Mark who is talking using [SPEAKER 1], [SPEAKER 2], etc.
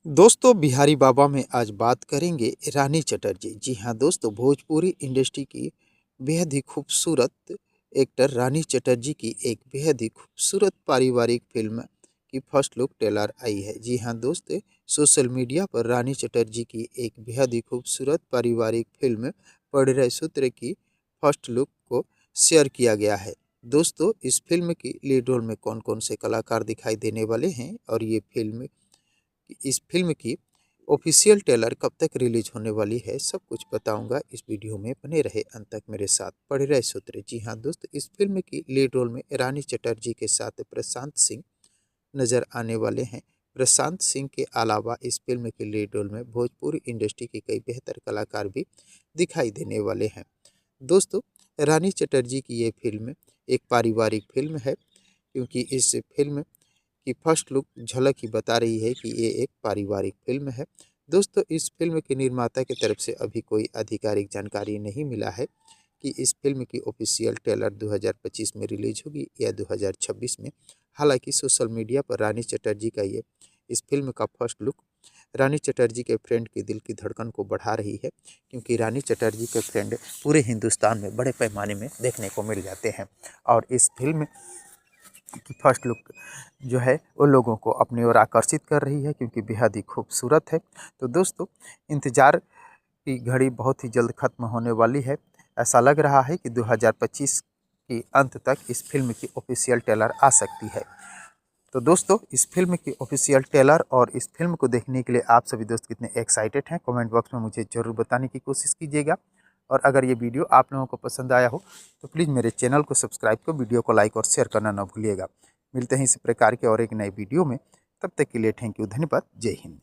[SPEAKER 1] दोस्तों बिहारी बाबा में आज बात करेंगे रानी चटर्जी। जी हाँ दोस्तों, भोजपुरी इंडस्ट्री की बेहद ही खूबसूरत एक्टर रानी चटर्जी की एक बेहद ही खूबसूरत पारिवारिक फिल्म की फर्स्ट लुक ट्रेलर आई है। जी हाँ दोस्तों, सोशल मीडिया पर रानी चटर्जी की एक बेहद ही खूबसूरत पारिवारिक फिल्म परिणय सूत्र की फर्स्ट लुक को शेयर किया गया है। दोस्तों, इस फिल्म की लीड रोल में कौन कौन से कलाकार दिखाई देने वाले हैं और ये फिल्म कि इस फिल्म की ऑफिशियल ट्रेलर कब तक रिलीज होने वाली है, सब कुछ बताऊंगा। इस वीडियो में बने रहे अंत तक मेरे साथ। पढ़ रहे सूत्र। जी हाँ दोस्तों, इस फिल्म की लीड रोल में रानी चटर्जी के साथ प्रशांत सिंह नजर आने वाले हैं। प्रशांत सिंह के अलावा इस फिल्म के लीड रोल में भोजपुरी इंडस्ट्री के कई बेहतर कलाकार भी दिखाई देने वाले हैं। दोस्तों, रानी चटर्जी की ये फिल्म एक पारिवारिक फिल्म है, क्योंकि इस फिल्म की फर्स्ट लुक झलक ही बता रही है कि ये एक पारिवारिक फिल्म है। दोस्तों, इस फिल्म के निर्माता की तरफ से अभी कोई आधिकारिक जानकारी नहीं मिला है कि इस फिल्म की ऑफिशियल ट्रेलर 2025 में रिलीज होगी या 2026 में। हालांकि सोशल मीडिया पर रानी चटर्जी का ये इस फिल्म का फर्स्ट लुक रानी चटर्जी के फ्रेंड की दिल की धड़कन को बढ़ा रही है, क्योंकि रानी चटर्जी के फ्रेंड पूरे हिंदुस्तान में बड़े पैमाने में देखने को मिल जाते हैं और इस फिल्म की फर्स्ट लुक जो है वो लोगों को अपनी ओर आकर्षित कर रही है, क्योंकि बेहद ही खूबसूरत है। तो दोस्तों, इंतज़ार की घड़ी बहुत ही जल्द ख़त्म होने वाली है। ऐसा लग रहा है कि 2025 के अंत तक इस फिल्म की ऑफिशियल ट्रेलर आ सकती है। तो दोस्तों, इस फिल्म की ऑफिशियल ट्रेलर और इस फिल्म को देखने के लिए आप सभी दोस्त कितने एक्साइटेड हैं, कमेंट बॉक्स में मुझे ज़रूर बताने की कोशिश कीजिएगा। और अगर ये वीडियो आप लोगों को पसंद आया हो तो प्लीज़ मेरे चैनल को सब्सक्राइब कर वीडियो को लाइक और शेयर करना ना भूलिएगा। मिलते हैं इसी प्रकार के और एक नए वीडियो में। तब तक के लिए थैंक यू, धन्यवाद, जय हिंद।